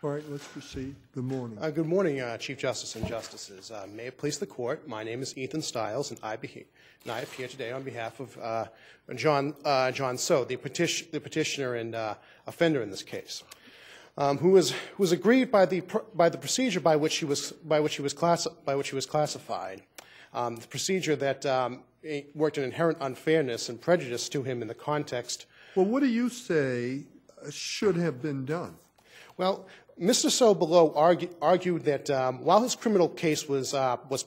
All right, let's proceed. Good morning. Good morning, Chief Justice and Justices. May it please the Court, my name is Ethan Stiles, and I appear today on behalf of John So, the petitioner and offender in this case, who was aggrieved by the procedure by which he was classified, the procedure that worked an inherent unfairness and prejudice to him in the context. Well, what do you say should have been done? Well, Mr. So below argued that while his criminal case was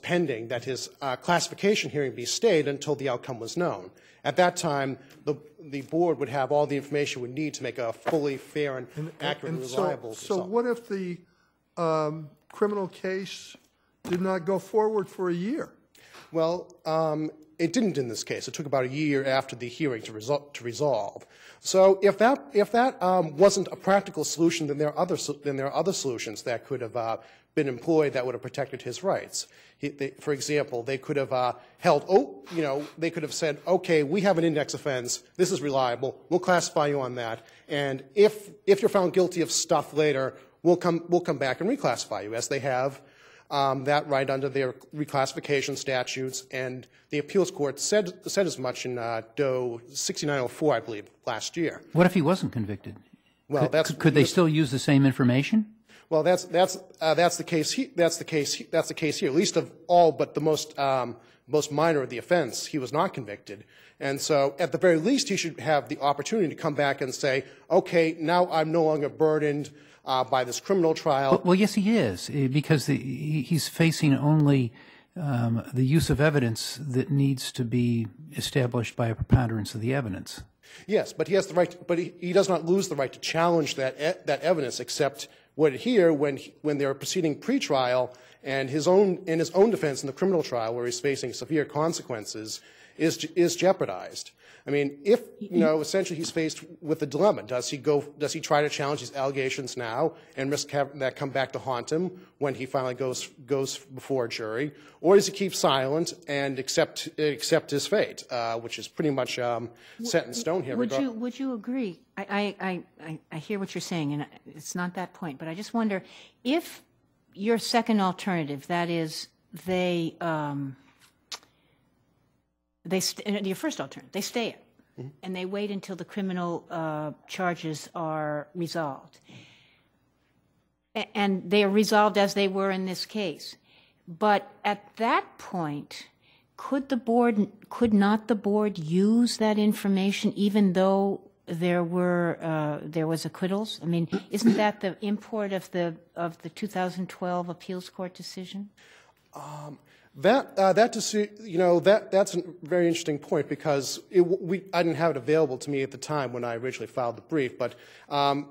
pending, that his classification hearing be stayed until the outcome was known. At that time, the board would have all the information it would need to make a fully fair and accurate and reliable result. So what if the criminal case did not go forward for a year? Well, it didn't in this case. It took about a year after the hearing to resolve. So if that wasn't a practical solution, then there are other solutions that could have been employed that would have protected his rights. For example, they could have they could have said, okay, we have an index offense. This is reliable. We'll classify you on that. And if you're found guilty of stuff later, we'll come back and reclassify you, as they have that right under their reclassification statutes, and the appeals court said as much in Doe 6904, I believe, last year. What if he wasn't convicted? Well, could they still use the same information? Well, that's the case. That's the case here. At least of all, but the most minor of the offense, he was not convicted, and so at the very least, he should have the opportunity to come back and say, okay, now I'm no longer burdened by this criminal trial. Well, yes, he is, because he's facing only the use of evidence that needs to be established by a preponderance of the evidence. Yes, but he has the right. But he does not lose the right to challenge that evidence, except when they're proceeding pretrial, and his own defense in the criminal trial, where he's facing severe consequences, is jeopardized. I mean, if, essentially he's faced with a dilemma. Does he try to challenge these allegations now and risk having that come back to haunt him when he finally goes before a jury? Or does he keep silent and accept his fate, which is pretty much set in stone here? Would you agree? I hear what you're saying, and it's not that point, but I just wonder if your second alternative, that is, your first alternative, they stay it, and they wait until the criminal charges are resolved. And they are resolved as they were in this case. But at that point, could not the board use that information even though there was acquittals? I mean, isn't that the import of the 2012 appeals court decision? That's a very interesting point, because I didn't have it available to me at the time when I originally filed the brief, but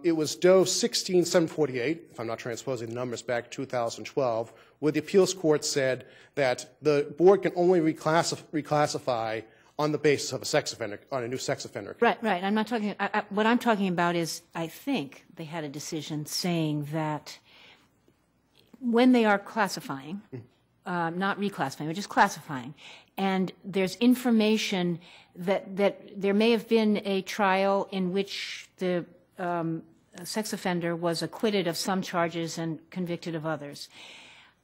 it was Doe 16748, if I'm not transposing the numbers, back to 2012, where the appeals court said that the board can only reclassify on the basis of a sex offender, on a new sex offender case. Right. I'm not talking. What I'm talking about is, I think they had a decision saying that when they are classifying. Not reclassifying, but just classifying. And there's information that there may have been a trial in which the sex offender was acquitted of some charges and convicted of others.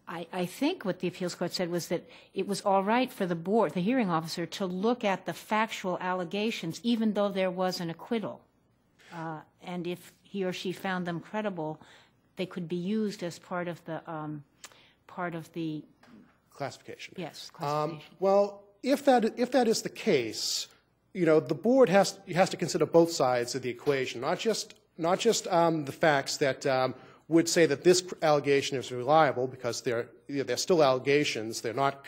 I think what the appeals court said was that it was all right for the board, the hearing officer, to look at the factual allegations, even though there was an acquittal. And if he or she found them credible, they could be used as part of the classification. Yes, classification. Well, if that is the case, the board has to consider both sides of the equation, not just the facts that would say that this allegation is reliable, because they're still allegations. They're not,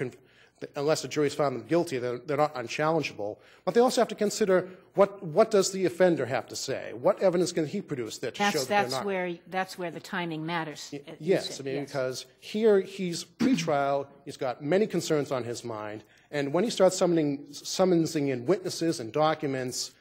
unless the jury's found them guilty, they're not unchallengeable. But they also have to consider what does the offender have to say? What evidence can he produce that shows that they're not? That's where the timing matters. Yes, because here he's pretrial. He's got many concerns on his mind, and when he starts summoning in witnesses and documents,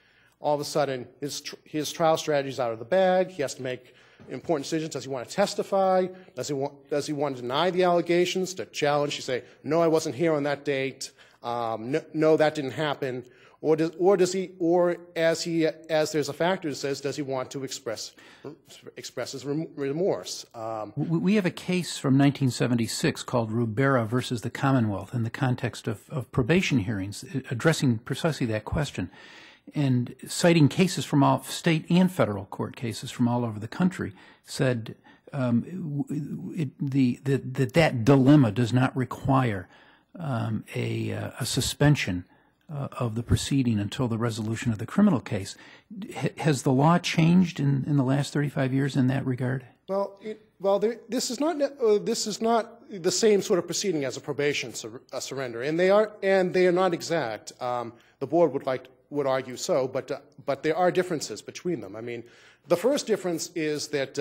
all of a sudden his trial strategy is out of the bag. He has to make important decisions. Does he want to testify? Does he want to deny the allegations, to challenge? You say, no, I wasn't here on that date. No, that didn't happen. or does he, or as there's a factor that says, does he want to express his remorse? We have a case from 1976 called Rubera versus the Commonwealth in the context of probation hearings, addressing precisely that question, and citing cases from all state and federal court cases from all over the country, said that dilemma does not require a suspension of the proceeding until the resolution of the criminal case. Has the law changed in the last 35 years in that regard? Well, this is not the same sort of proceeding as a probation surrender, and they are not exact. The board would argue so, but there are differences between them. I mean, the first difference is that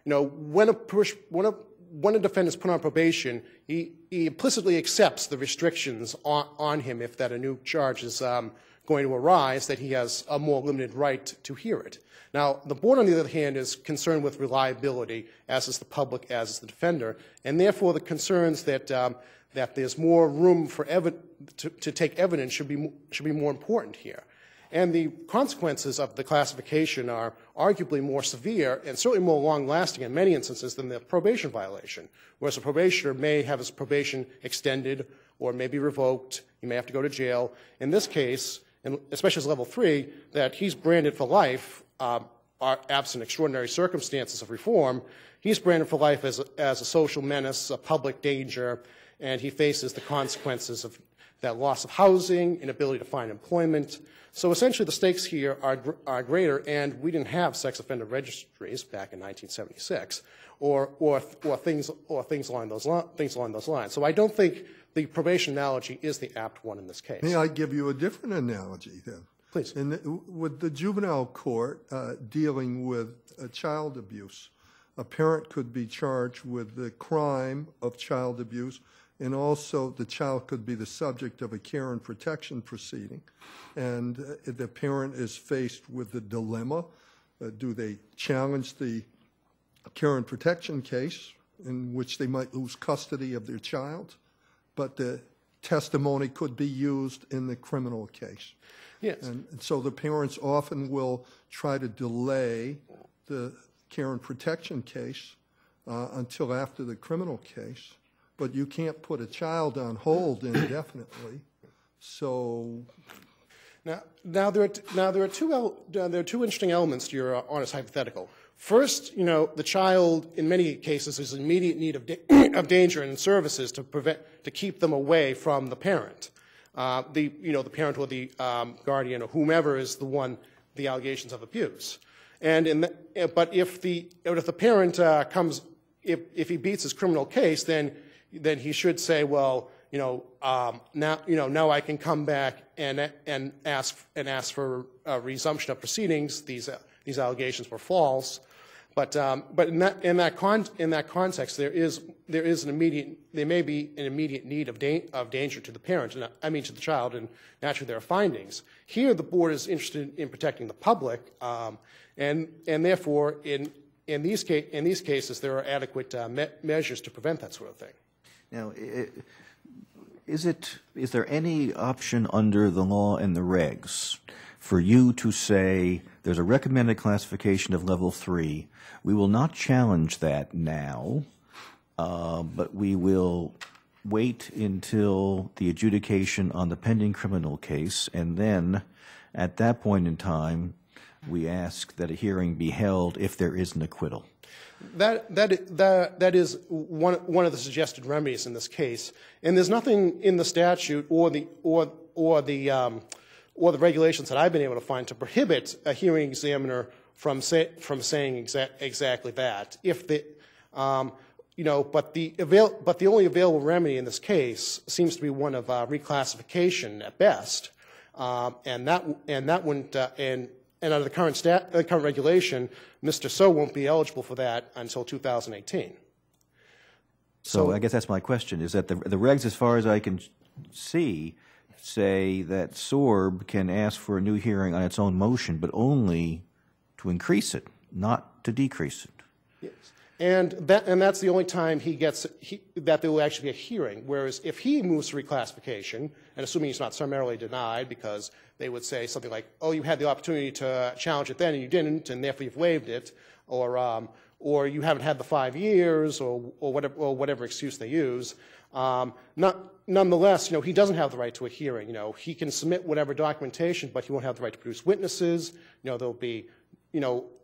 when a defendant is put on probation, he implicitly accepts the restrictions on him if that a new charge is going to arise, that he has a more limited right to hear it. Now, the board, on the other hand, is concerned with reliability, as is the public, as is the defender, and therefore the concerns that there's more room for to take evidence should be more important here. And the consequences of the classification are arguably more severe and certainly more long-lasting in many instances than the probation violation, whereas a probationer may have his probation extended or may be revoked, he may have to go to jail. In this case, and especially as level 3, that he's branded for life, absent extraordinary circumstances of reform, he's branded for life as a social menace, a public danger, and he faces the consequences of that loss of housing, inability to find employment. So essentially the stakes here are greater, and we didn't have sex offender registries back in 1976 or things along those lines. So I don't think the probation analogy is the apt one in this case. May I give you a different analogy then? Please. With the juvenile court dealing with child abuse, a parent could be charged with the crime of child abuse, and also the child could be the subject of a care and protection proceeding. And the parent is faced with the dilemma. Do they challenge the care and protection case, in which they might lose custody of their child, but the testimony could be used in the criminal case? Yes. And so the parents often will try to delay the care and protection case until after the criminal case. But you can't put a child on hold indefinitely. So now there are two interesting elements to your honest hypothetical. First, the child in many cases is in immediate need of danger and services to keep them away from the parent. The parent or the guardian or whomever is the allegations of abuse. But if the parent if he beats his criminal case, then he should say, well, now I can come back and ask for a resumption of proceedings. These allegations were false, but in that context, there may be an immediate need of danger to the parent, to the child, and naturally there are findings. Here, the board is interested in protecting the public, and therefore in these cases there are adequate measures to prevent that sort of thing. Now, is there any option under the law and the regs for you to say there's a recommended classification of level 3, we will not challenge that now, but we will wait until the adjudication on the pending criminal case, and then at that point in time we ask that a hearing be held if there is an acquittal? That is one of the suggested remedies in this case, and there's nothing in the statute or the regulations that I've been able to find to prohibit a hearing examiner from saying exactly that. But the only available remedy in this case seems to be one of reclassification at best, and that wouldn't and under the current regulation, Mr. So won't be eligible for that until 2018. So I guess that's my question, is that the regs, as far as I can see, say that SORB can ask for a new hearing on its own motion, but only to increase it, not to decrease it. Yes. And that's the only time that there will actually be a hearing. Whereas if he moves for reclassification, and assuming he's not summarily denied, because they would say something like, "Oh, you had the opportunity to challenge it then and you didn't, and therefore you've waived it," or "You haven't had the 5 years," or whatever excuse they use. Nonetheless, he doesn't have the right to a hearing. He can submit whatever documentation, but he won't have the right to produce witnesses. There'll be,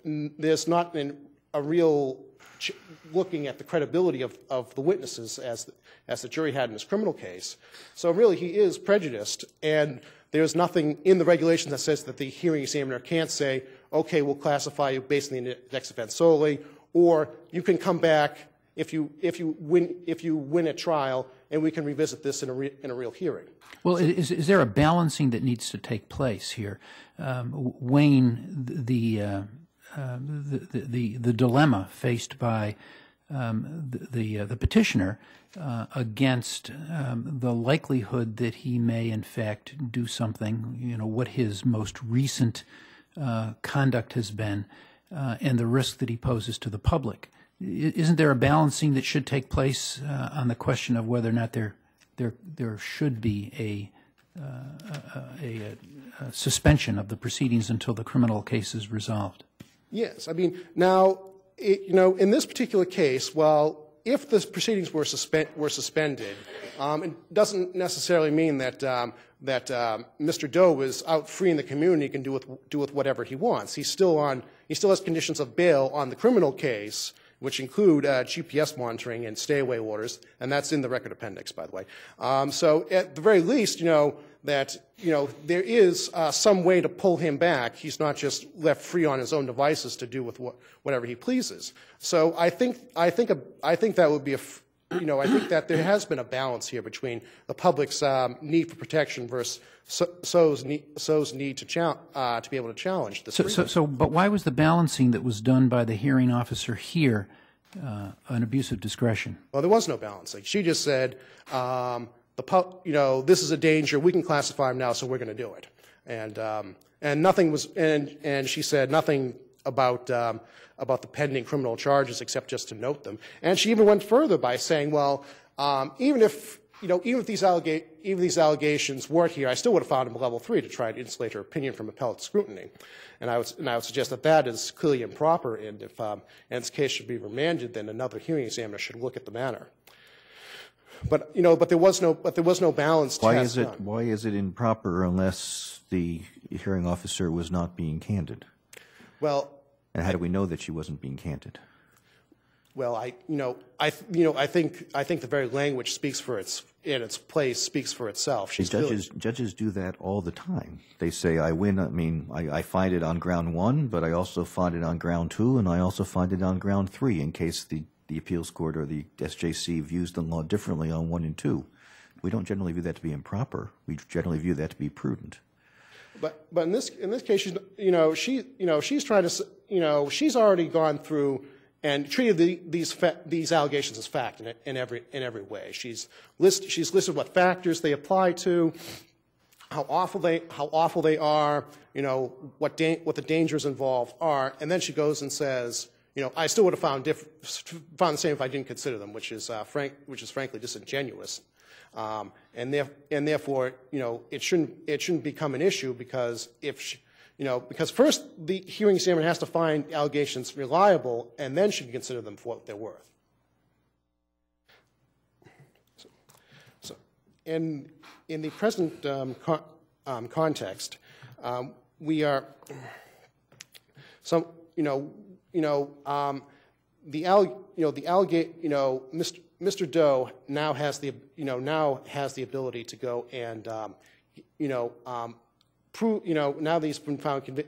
there's not a real looking at the credibility of the witnesses as the jury had in this criminal case. So really, he is prejudiced, and there's nothing in the regulations that says that the hearing examiner can't say, "Okay, we'll classify you based on the index offense solely," or "You can come back if you win at trial, and we can revisit this in a real hearing." Well, is there a balancing that needs to take place here? Wayne, the dilemma faced by the petitioner against the likelihood that he may in fact do something, what his most recent conduct has been, and the risk that he poses to the public. Isn't there a balancing that should take place on the question of whether or not there should be a suspension of the proceedings until the criminal case is resolved? Yes. I mean, now, in this particular case, well, if the proceedings were suspended, it doesn't necessarily mean that Mr. Doe is out free in the community, can do with whatever he wants. He still has conditions of bail on the criminal case, which include GPS monitoring and stay-away orders, and that's in the record appendix, by the way. So at the very least, that there is some way to pull him back. He's not just left free on his own devices to do with whatever he pleases. So I think that would be I think that there has been a balance here between the public's need for protection versus So's need to be able to challenge this. But why was the balancing that was done by the hearing officer here an abuse of discretion? Well, there was no balancing. She just said, this is a danger. We can classify him now, so we're going to do it. And nothing was, and she said nothing about the pending criminal charges except just to note them. And she even went further by saying, well, even if these allegations weren't here, I still would have found him a level 3 to try to insulate her opinion from appellate scrutiny. And I would suggest that is clearly improper, and if this case should be remanded, then another hearing examiner should look at the matter. But there was no balance test done. Why is it improper unless the hearing officer was not being candid? Well, and how do we know that she wasn't being candid? Well, I think the very language speaks for its place, speaks for itself. Judges do that all the time. They say, I win. I mean, I find it on ground 1, but I also find it on ground 2, and I also find it on ground 3 in case the appeals court or the SJC views the law differently on 1 and 2. We don't generally view that to be improper. We generally view that to be prudent. But in this case, she's trying to, she's already gone through and treated these allegations as fact in every way. She's listed what factors they apply to, how awful they are, what the dangers involved are, and then she goes and says, I still would have found the same if I didn't consider them, which is frankly disingenuous. And therefore, it shouldn't become an issue because because first the hearing examiner has to find allegations reliable, and then she can consider them for what they're worth. So in the present context, we are Mr. Doe now has the ability to go and prove, now that he's been found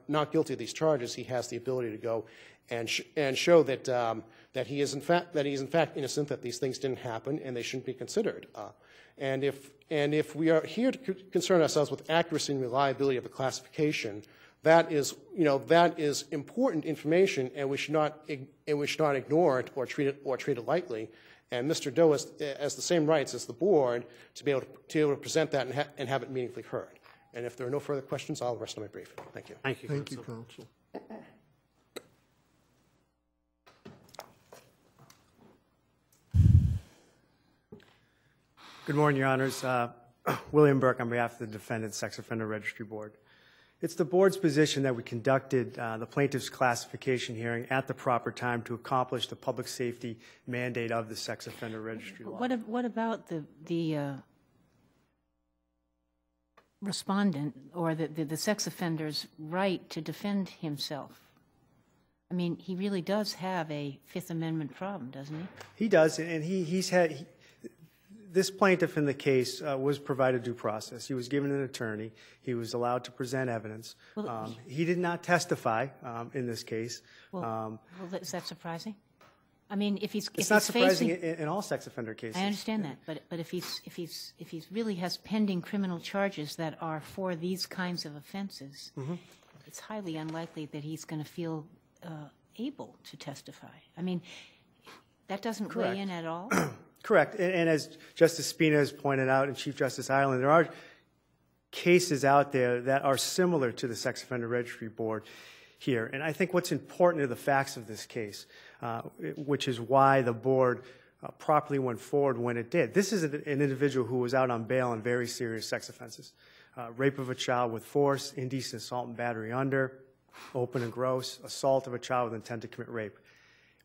not guilty of these charges, he has the ability to go and show that he is in fact innocent, that these things didn't happen and they shouldn't be considered. And if we are here to concern ourselves with accuracy and reliability of the classification, that is important information, and we should not ignore it or treat it lightly. And Mr. Doe has the same rights as the board to be able to present that and have it meaningfully heard. And if there are no further questions, I'll rest on my brief. Thank you. Thank you, counsel. Good morning, Your Honors. William Burke on behalf of the Defendant Sex Offender Registry Board. It's the Board's position that we conducted the plaintiff's classification hearing at the proper time to accomplish the public safety mandate of the Sex Offender Registry law. What about the respondent or the sex offender's right to defend himself? I mean, he really does have a Fifth Amendment problem, doesn't he? He does, and this plaintiff in the case was provided due process. He was given an attorney. He was allowed to present evidence. Well, he did not testify in this case. Well, is that surprising? I mean, it's not surprising in all sex offender cases. I understand that, but if he really has pending criminal charges that are for these kinds of offenses, it's highly unlikely that he's going to feel able to testify. I mean, that doesn't weigh in at all. Correct. And as Justice Spina has pointed out and Chief Justice Ireland, there are cases out there that are similar to the Sex Offender Registry Board here. And I think what's important are the facts of this case, which is why the Board properly went forward when it did. This is an individual who was out on bail on very serious sex offenses. Rape of a child with force, indecent assault and battery under, open and gross, assault of a child with intent to commit rape.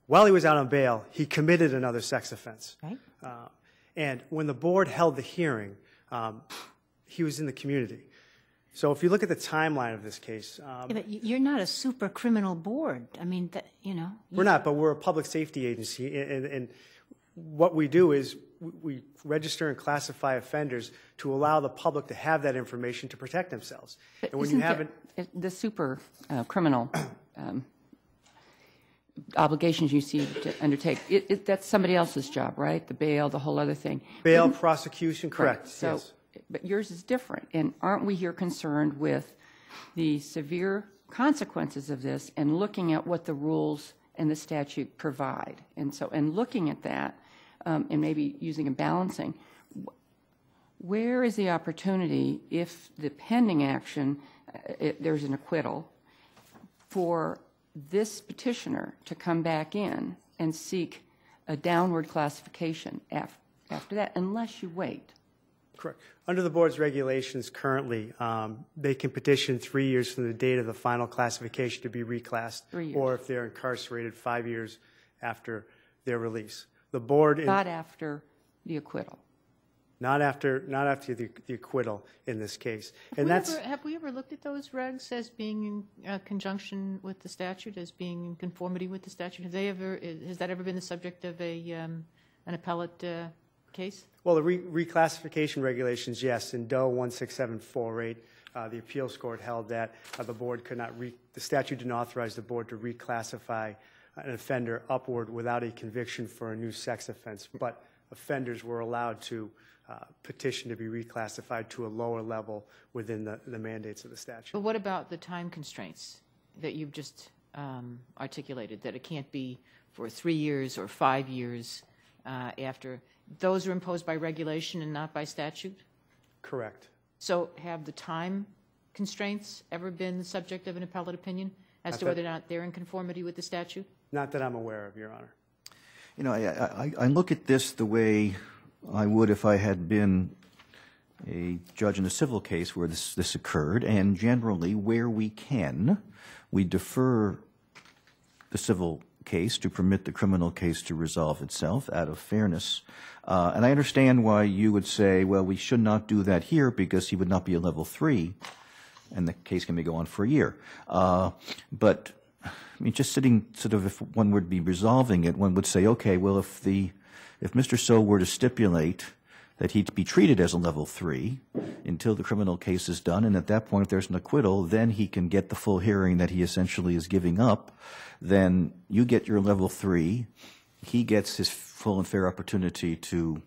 While he was out on bail, he committed another sex offense. Right. And when the Board held the hearing, he was in the community. So if you look at the timeline of this case... yeah, but you're not a super criminal board. I mean, you know... We're not, but we're a public safety agency. And what we do is we register and classify offenders to allow the public to have that information to protect themselves. But and when you haven't... The super criminal obligations you see to undertake, that's somebody else's job, right? The bail, the whole other thing. Bail, prosecution, correct. So, yes. But yours is different. And aren't we here concerned with the severe consequences of this and looking at what the rules and the statute provide? And so, and looking at that and maybe using a balancing, where is the opportunity if the pending action, there's an acquittal, for this petitioner to come back in and seek a downward classification after that, unless you wait? Correct. Under the Board's regulations currently, they can petition 3 years from the date of the final classification to be reclassed, or if they're incarcerated 5 years after their release. The Board... Not after the acquittal. Not after the acquittal in this case. Have we ever looked at those regs as being in conjunction with the statute, as being in conformity with the statute? Has that ever been the subject of an appellate case? Well, the reclassification regulations, yes. In Doe 16748, the appeals court held that the Board could not the statute didn't authorize the Board to reclassify an offender upward without a conviction for a new sex offense, but offenders were allowed to petition to be reclassified to a lower level within the mandates of the statute. But what about the time constraints that you've just articulated, that it can't be for 3 years or 5 years after? Those are imposed by regulation and not by statute? Correct. So have the time constraints ever been the subject of an appellate opinion as to whether or not they're in conformity with the statute? Not that I'm aware of, Your Honor. You know, I look at this the way I would if I had been a judge in a civil case where this occurred, and generally where we can, we defer the civil case to permit the criminal case to resolve itself out of fairness. And I understand why you would say, well, we should not do that here because he would not be a level 3, and the case can go on for a year. But I mean, just sitting sort of, if one would be resolving it, one would say, okay, well, if Mr. So were to stipulate that he'd be treated as a level 3 until the criminal case is done, and at that point, if there's an acquittal, then he can get the full hearing that he essentially is giving up, then you get your level 3, he gets his full and fair opportunity to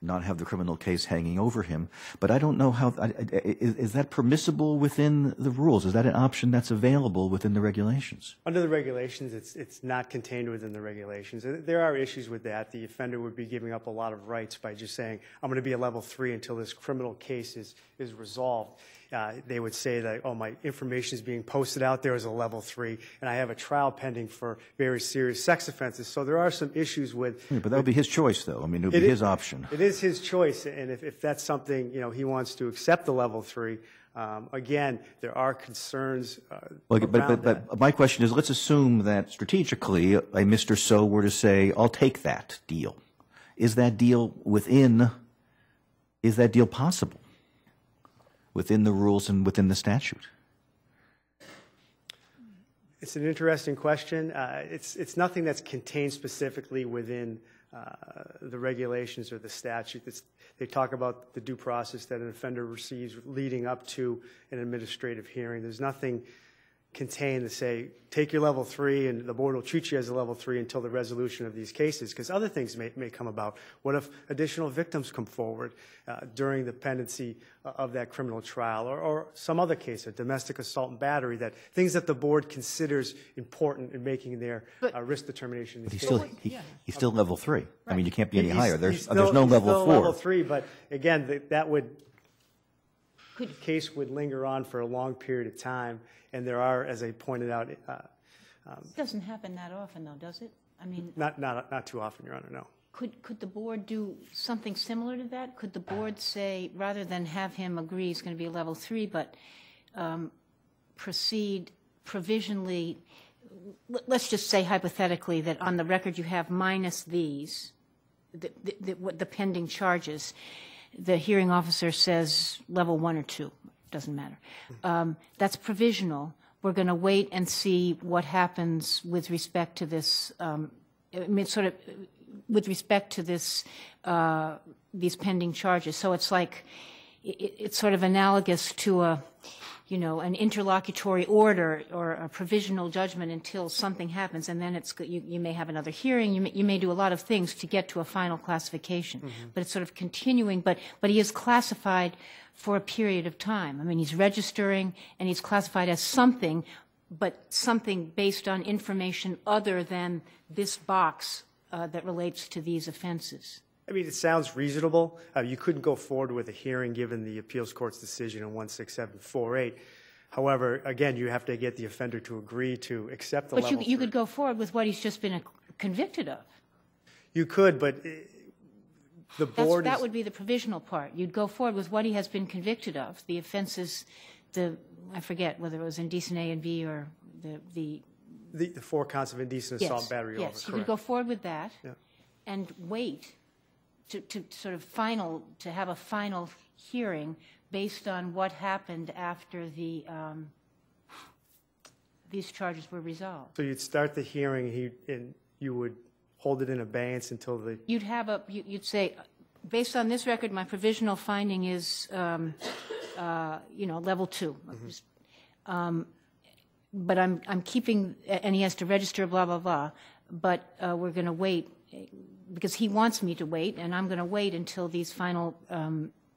not have the criminal case hanging over him. But I don't know how, is that permissible within the rules? Is that an option that's available within the regulations? Under the regulations, it's not contained within the regulations. There are issues with that. The offender would be giving up a lot of rights by just saying, I'm going to be a level 3 until this criminal case is resolved. They would say that, oh, my information is being posted out there as a level 3, and I have a trial pending for very serious sex offenses. So there are some issues with... Yeah, but that would be his choice, though. I mean, it would be his option. It is his choice, and if that's something, you know, he wants to accept the level 3, again, there are concerns around that. But my question is, let's assume that strategically a Mr. So were to say, I'll take that deal. Is that deal possible within the rules and within the statute? It's an interesting question. It's nothing that's contained specifically within the regulations or the statute. They talk about the due process that an offender receives leading up to an administrative hearing. There's nothing contained to say, take your level 3 and the board will treat you as a level 3 until the resolution of these cases, because other things may come about. What if additional victims come forward during the pendency of that criminal trial, or some other case, a domestic assault and battery, things that the board considers important in making their risk determination. But he's still level 3. Right. I mean, you can't be any higher. There's no level 4. Level 3, but again, the case would linger on for a long period of time, and there are, as I pointed out, it doesn't happen that often, though, does it? I mean, not too often, Your Honor. No. Could the board do something similar to that? Could the board say, rather than have him agree he's going to be a level 3, but proceed provisionally? Let's just say hypothetically that on the record you have minus these, the pending charges. The hearing officer says level 1 or 2, doesn't matter. That's provisional. We're going to wait and see what happens with respect to this, with respect to this, these pending charges. So it's like, it's sort of analogous to an interlocutory order or a provisional judgment until something happens, and then you may have another hearing. You may do a lot of things to get to a final classification, but it's sort of continuing. But he is classified for a period of time. I mean, he's registering, and he's classified as something, but something based on information other than this box that relates to these offenses. I mean, it sounds reasonable. You couldn't go forward with a hearing given the appeals court's decision in 16748. However, again, you have to get the offender to agree to accept the level 3. But you could go forward with what he's just been convicted of. You could, but the board that would be the provisional part. You'd go forward with what he has been convicted of, the offenses, I forget whether it was indecent A and B or the 4 counts of indecent assault and battery. Yes, you could go forward with that and wait to sort of to have a final hearing based on what happened after these charges were resolved. So you'd start the hearing, and you would hold it in abeyance until the... You'd say, based on this record, my provisional finding is, level 2. But I'm keeping, and he has to register, blah, blah, blah, but we're going to wait, because he wants me to wait, and I'm going to wait until these final,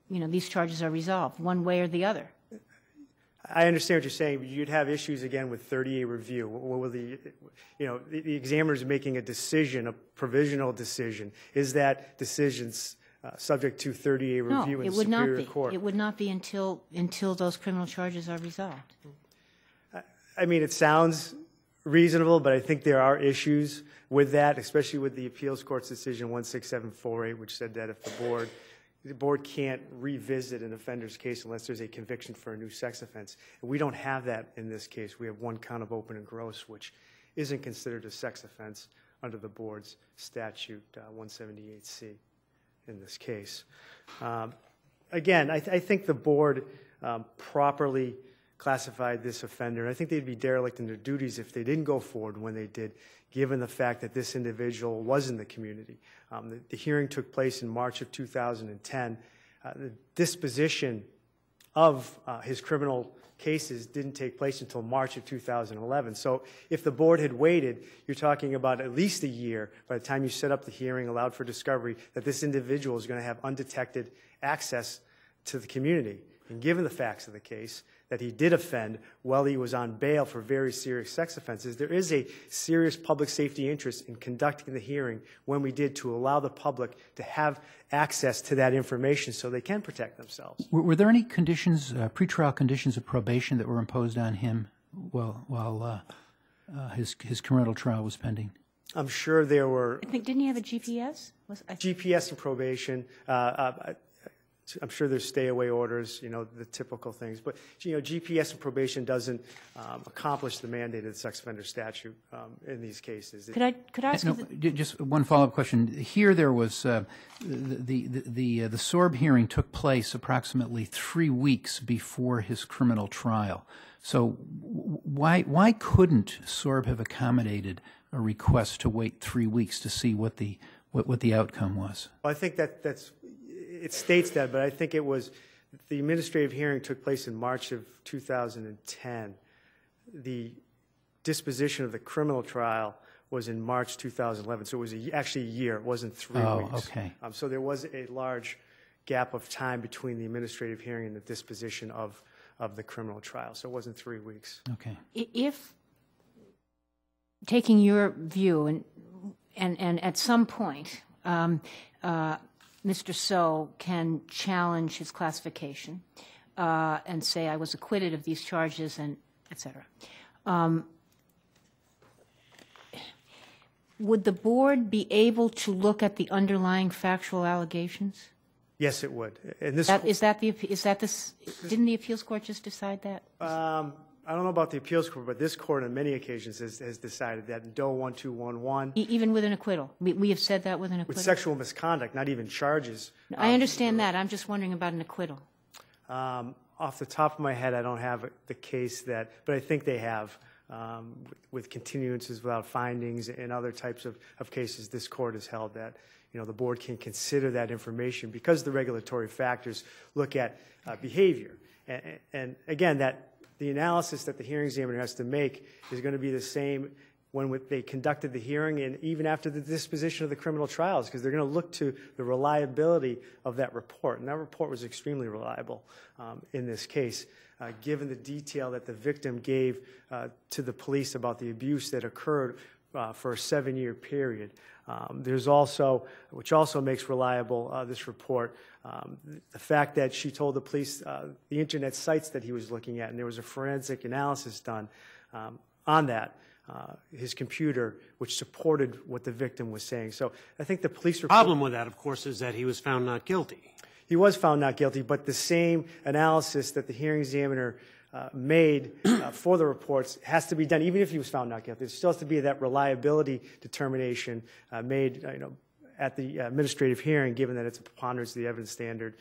these charges are resolved, one way or the other. I understand what you're saying, but you'd have issues again with 30A review. What will the examiner is making a decision, a provisional decision. Is that decision's subject to 30A review in the Superior Court? It would not be until those criminal charges are resolved. I mean, it sounds reasonable, but I think there are issues with that, especially with the appeals court's decision 16748, which said that if the board can't revisit an offender's case unless there's a conviction for a new sex offense. And we don't have that in this case. We have 1 count of open and gross, which isn't considered a sex offense under the board's statute 178C in this case. Again, I think the board properly classified this offender. I think they'd be derelict in their duties if they didn't go forward when they did, given the fact that this individual was in the community. The hearing took place in March of 2010. The disposition of his criminal cases didn't take place until March of 2011. So if the board had waited, you're talking about at least a year by the time you set up the hearing, allowed for discovery, that this individual is going to have undetected access to the community. And given the facts of the case, that he did offend while he was on bail for very serious sex offenses, there is a serious public safety interest in conducting the hearing when we did, to allow the public to have access to that information so they can protect themselves. Were there any conditions, pretrial conditions of probation that were imposed on him while his criminal trial was pending? I'm sure there were I think, didn't he have a GPS? GPS and probation. I'm sure there's stay-away orders, you know, the typical things. But, you know, GPS and probation doesn't accomplish the mandate of the sex offender statute in these cases. Could I ask you Just one follow-up question. Here there was, the Sorb hearing took place approximately 3 weeks before his criminal trial. So why couldn't Sorb have accommodated a request to wait 3 weeks to see what the outcome was? Well, I think it states that, but I think it was the administrative hearing took place in March of 2010. The disposition of the criminal trial was in March 2011, so it was actually a year. It wasn't 3 weeks. Oh, okay. So there was a large gap of time between the administrative hearing and the disposition of the criminal trial, so it wasn't 3 weeks. Okay. If, taking your view, and at some point, Mr. So can challenge his classification and say, I was acquitted of these charges, and et cetera. Would the board be able to look at the underlying factual allegations? Yes, it would. And this didn't the appeals court just decide that? I don't know about the appeals court, but this court on many occasions has decided that in Doe 1211. Even with an acquittal? We have said that with an acquittal? With sexual misconduct, not even charges. I understand that. I'm just wondering about an acquittal. Off the top of my head, I don't have the case that, but I think they have. With continuances without findings and other types of cases, this court has held that, you know, the board can consider that information because the regulatory factors look at behavior. And again, the analysis that the hearing examiner has to make is going to be the same when they conducted the hearing and even after the disposition of the criminal trials, because they're going to look to the reliability of that report. And that report was extremely reliable in this case, given the detail that the victim gave to the police about the abuse that occurred for a 7-year period. There's also, which also makes reliable this report, the fact that she told the police the internet sites that he was looking at, and there was a forensic analysis done on that, his computer, which supported what the victim was saying. So I think the police report... The problem with that, of course, is that he was found not guilty. He was found not guilty, but the same analysis that the hearing examiner made for the reports has to be done, even if he was found not guilty. There still has to be that reliability determination made, you know, at the administrative hearing, given that it's a preponderance of the evidence standard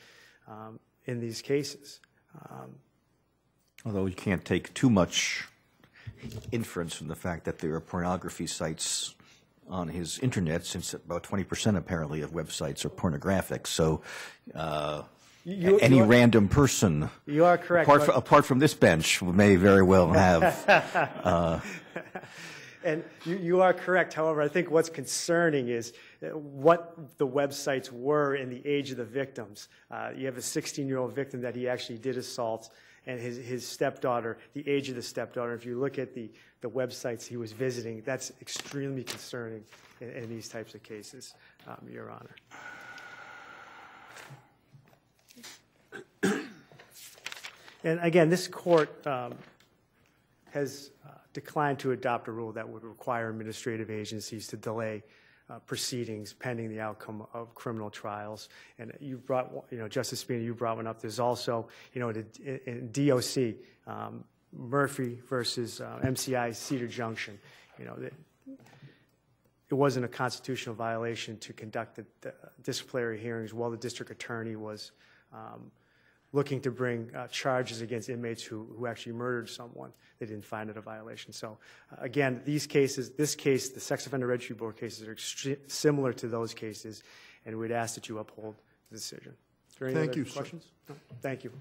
in these cases. Although you can't take too much inference from the fact that there are pornography sites on his internet, since about 20% apparently of websites are pornographic. So any random person, you are correct, apart from this bench, may very well have. And you are correct. However, I think what's concerning is what the websites were in the age of the victims. You have a 16-year-old victim that he actually did assault, and his stepdaughter, the age of the stepdaughter. If you look at the websites he was visiting, that's extremely concerning in these types of cases, Your Honor. And again, this court has declined to adopt a rule that would require administrative agencies to delay proceedings pending the outcome of criminal trials. And you brought, you know, Justice Spina, you brought one up. There's also, you know, in DOC, Murphy versus MCI Cedar Junction, you know, it wasn't a constitutional violation to conduct the disciplinary hearings while the district attorney was looking to bring charges against inmates who actually murdered someone. They didn't find it a violation. So again, these cases, this case, the Sex Offender Registry Board cases are similar to those cases, and we'd ask that you uphold the decision. Is there any other questions? No? Thank you.